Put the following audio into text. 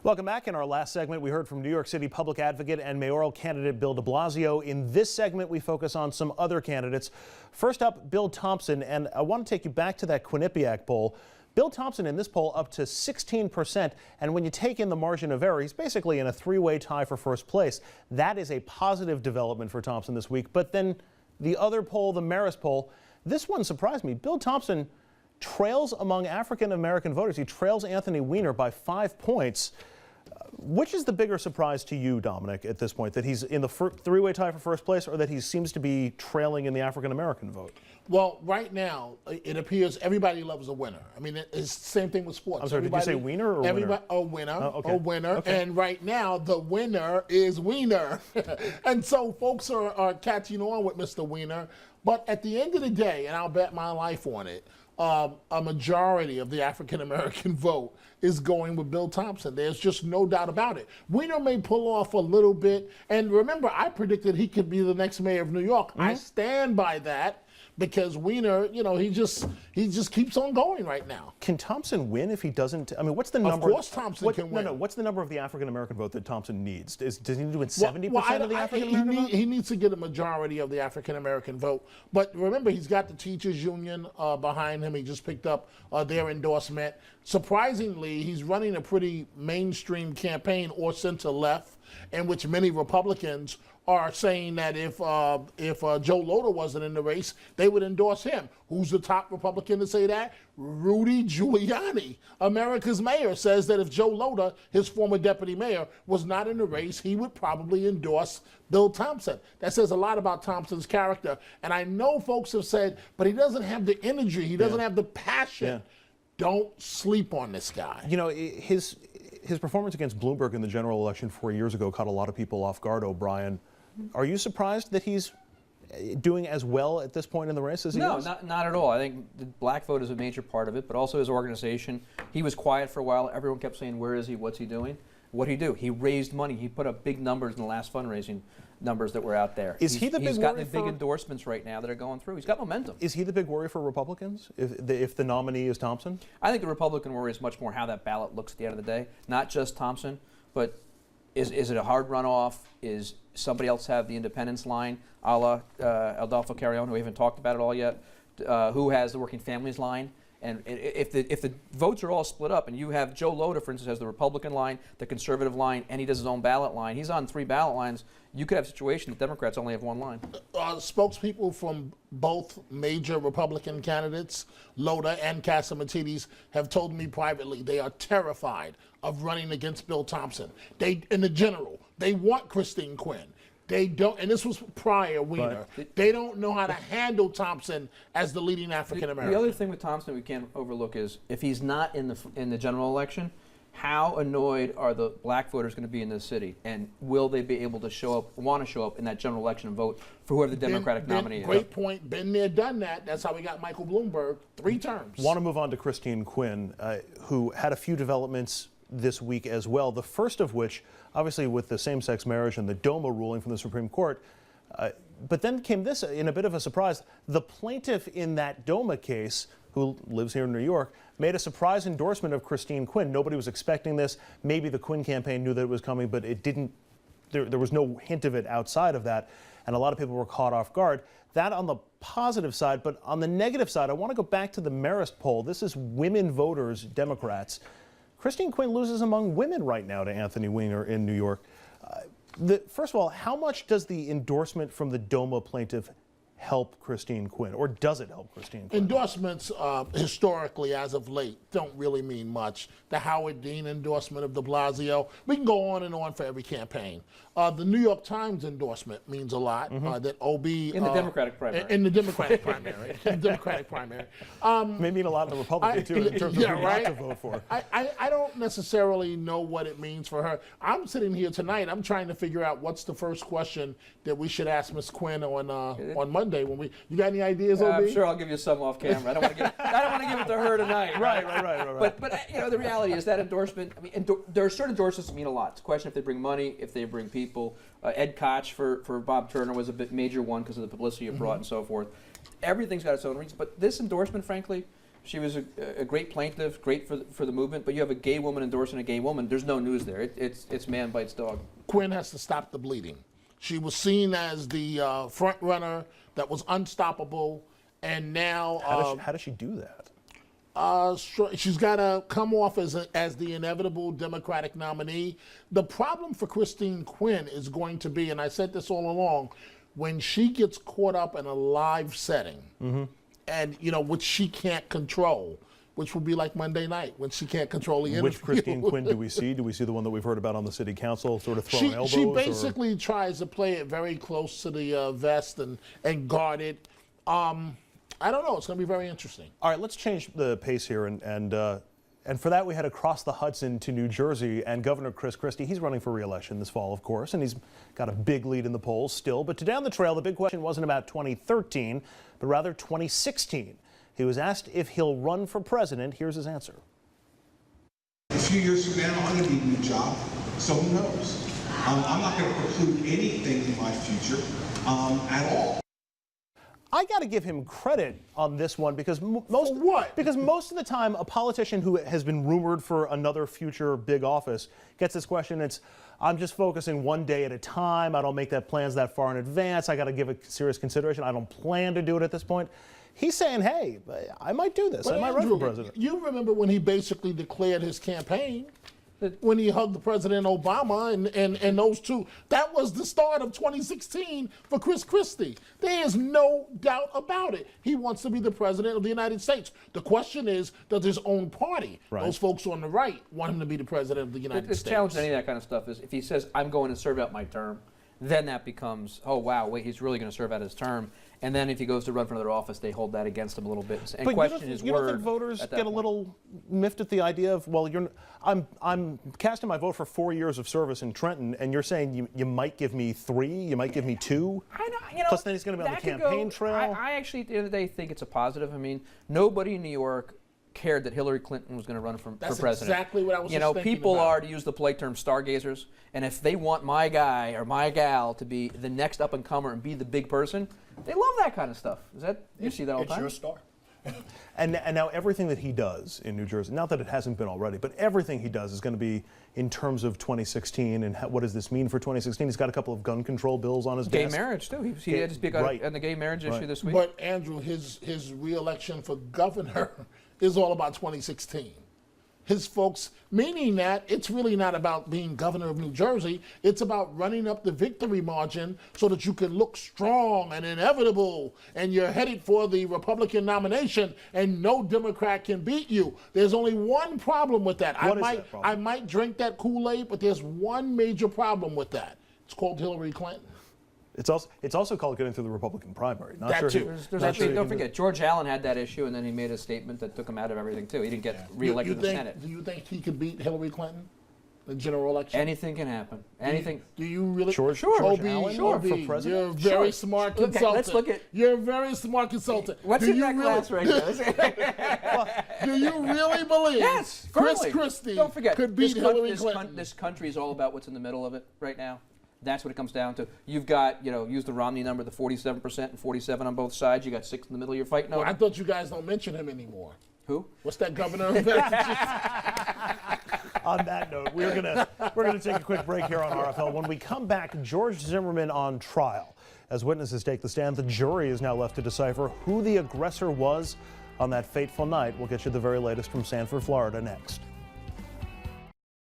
Welcome back. In our last segment, we heard from New York City public advocate and mayoral candidate Bill de Blasio. In this segment, we focus on some other candidates. First up, Bill Thompson, and I want to take you back to that Quinnipiac poll. Bill Thompson in this poll up to 16%, and when you take in the margin of error, he's basically in a three-way tie for first place. That is a positive development for Thompson this week. But then the other poll, the Marist poll, this one surprised me. Bill Thompson trails among African-American voters. He trails Anthony Weiner by 5 points. Which is the bigger surprise to you, Dominic, at this point, that he's in the three-way tie for first place, or that he seems to be trailing in the African-American vote? Well, right now, it appears everybody loves a winner. I mean, it's the same thing with sports. I'm sorry, did you say Weiner or winner? A winner, okay. a winner. Okay. And right now, the winner is Weiner. And so folks are catching on with Mr. Weiner. But at the end of the day, and I'll bet my life on it, a majority of the African-American vote is going with Bill Thompson. There's just no doubt about it. Weiner may pull off a little bit. And remember, I predicted he could be the next mayor of New York. Mm-hmm. I stand by that. Because Weiner, you know, he just keeps on going right now. Can Thompson win if he doesn't? I mean, what's the number? Of course Thompson can win. No, what's the number of the African-American vote that Thompson needs? Does he need to win 70% of the African-American vote? He needs to get a majority of the African-American vote. But remember, he's got the teachers union behind him. He just picked up their endorsement. Surprisingly, he's running a pretty mainstream campaign, or center-left, in which many Republicans are saying that if Joe Loder wasn't in the race, they would endorse him. Who's the top Republican to say that? Rudy Giuliani, America's mayor, says that if Joe Loder, his former deputy mayor, was not in the race, he would probably endorse Bill Thompson. That says a lot about Thompson's character. And I know folks have said, but he doesn't have the energy, he doesn't have the passion. Yeah. Don't sleep on this guy. You know, his performance against Bloomberg in the general election 4 years ago caught a lot of people off guard, O'Brien. Are you surprised that he's doing as well at this point in the race as he is? No, not at all. I think the black vote is a major part of it, but also his organization. He was quiet for a while. Everyone kept saying, where is he? What's he doing? What'd he do? He raised money. He put up big numbers in the last fundraising numbers that were out there. He's got the big endorsements right now that are going through. He's got momentum. Is he the big worry for Republicans if the nominee is Thompson? I think the Republican worry is much more how that ballot looks at the end of the day. Not just Thompson, but is it a hard runoff? Is somebody else have the independence line, a la Adolfo Carrion, who we haven't talked about it all yet, who has the working families line? And if the votes are all split up, and you have Joe Loder, for instance, has the Republican line, the conservative line, and he does his own ballot line, he's on 3 ballot lines, you could have a situation that Democrats only have 1 line. Spokespeople from both major Republican candidates, Loder and Catsimatidis, have told me privately they are terrified of running against Bill Thompson. In the general, they want Christine Quinn. They don't, and this was prior Weiner. They don't know how to handle Thompson as the leading African American. The other thing with Thompson we can't overlook is if he's not in the general election, how annoyed are the black voters going to be in this city, and will they be able to want to show up in that general election and vote for whoever the Democratic nominee is? Great point. Been there, done that. That's how we got Michael Bloomberg 3 terms. Want to move on to Christine Quinn, who had a few developments this week as well. The first of which, obviously, with the same-sex marriage and the DOMA ruling from the Supreme Court. But then came this in a bit of a surprise. The plaintiff in that DOMA case, who lives here in New York, made a surprise endorsement of Christine Quinn. Nobody was expecting this. Maybe the Quinn campaign knew that it was coming, but it didn't. There was no hint of it outside of that, and a lot of people were caught off guard. That on the positive side, but on the negative side, I want to go back to the Marist poll. This is women voters, Democrats. Christine Quinn loses among women right now to Anthony Weiner in New York. First of all, how much does the endorsement from the DOMA plaintiff help Christine Quinn, or does it help Christine Quinn? Endorsements, historically, as of late, don't really mean much. The Howard Dean endorsement of de Blasio, we can go on and on for every campaign. The New York Times endorsement means a lot. That OB in the Democratic primary. In the Democratic primary. In the Democratic primary. May mean a lot in the Republican too, in terms of who not to vote for. I don't necessarily know what it means for her. I'm sitting here tonight. I'm trying to figure out what's the first question that we should ask Ms. Quinn on Monday. When you got any ideas, OB? I'm sure I'll give you some off camera. I don't want to give it to her tonight. Right. But you know, the reality is that endorsement. I mean, there are certain endorsements that mean a lot. It's a question if they bring money, if they bring people. Ed Koch for Bob Turner was a major one because of the publicity it brought and so forth. Everything's got its own reasons. But this endorsement, frankly, She was a great plaintiff, great for the movement. But you have a gay woman endorsing a gay woman. There's no news there. It's man bites dog. Quinn has to stop the bleeding. She was seen as the front runner that was unstoppable, and now How does she do that? she's got to come off as the inevitable Democratic nominee. The problem for Christine Quinn is going to be, and I said this all along, when she gets caught up in a live setting, and which she can't control, which will be like Monday night when she can't control the interview. Which Christine Quinn do we see? Do we see the one that we've heard about on the city council, sort of throwing elbows? She basically tries to play it very close to the vest and guard it. I don't know. It's going to be very interesting. All right, let's change the pace here, and for that we head across the Hudson to New Jersey, and Governor Chris Christie, he's running for re-election this fall, of course, and he's got a big lead in the polls still. But today on the trail, the big question wasn't about 2013, but rather 2016. He was asked if he'll run for president. Here's his answer. A few years from now, I'm going to need a new job, so who knows? I'm not going to preclude anything in my future at all. I got to give him credit on this one because most of the time a politician who has been rumored for another future big office gets this question. I'm just focusing one day at a time. I don't make that plans that far in advance. I got to give it serious consideration. I don't plan to do it at this point. He's saying, hey, I might do this. I might run for president. You remember when he basically declared his campaign, when he hugged President Obama and those two. That was the start of 2016 for Chris Christie. There is no doubt about it. He wants to be the president of the United States. The question is, does his own party, those folks on the right, want him to be the president of the United States? The challenge to any of that kind of stuff is if he says, I'm going to serve out my term, then that becomes, oh, wow, wait, he's really going to serve out his term. And then if he goes to run for another office, they hold that against him a little bit and question his word. You don't think voters get a little miffed at the idea of, well, I'm casting my vote for 4 years of service in Trenton, and you're saying you might give me 3, you might give me 2? I know, Plus then he's going to be on the campaign trail. I actually, at the end of the day, think it's a positive. I mean, nobody in New York cared that Hillary Clinton was going to run for president. That's exactly what I was just thinking people about. are, to use the polite term, stargazers. And if they want my guy or my gal to be the next up-and-comer and be the big person, they love that kind of stuff. You see that all the time? It's your star. And now everything that he does in New Jersey, not that it hasn't been already, but everything he does is going to be in terms of 2016 and what does this mean for 2016? He's got a couple of gun control bills on his desk. Gay marriage, too. He had to speak on the gay marriage issue this week. But, Andrew, his re-election for governor is all about 2016. His folks, meaning that it's really not about being governor of New Jersey, it's about running up the victory margin so that you can look strong and inevitable and you're headed for the Republican nomination and no Democrat can beat you. There's only one problem with that. I might drink that Kool-Aid, but there's one major problem with that. It's called Hillary Clinton. It's also called getting through the Republican primary. Not That sure too. Don't forget, George Allen had that issue, and then he made a statement that took him out of everything, too. He didn't get reelected in the Senate. Do you think he could beat Hillary Clinton in the general election? Anything can happen. Anything. Do you really? George Obi, Allen Obi, for president? you're a very smart consultant. Let's look at. You're a very smart consultant. What's in that class right now? Do you really believe Yes, Chris firmly. Christie Don't forget, could beat Hillary Clinton? This country is all about what's in the middle of it right now. That's what it comes down to. You've got, use the Romney number, the 47% and 47 on both sides. You got 6 in the middle you're fighting over. Well, I thought you guys don't mention him anymore. Who? What's that governor of Massachusetts? On that note, we're gonna take a quick break here on RFL. When we come back, George Zimmerman on trial. As witnesses take the stand, the jury is now left to decipher who the aggressor was on that fateful night. We'll get you the very latest from Sanford, Florida next.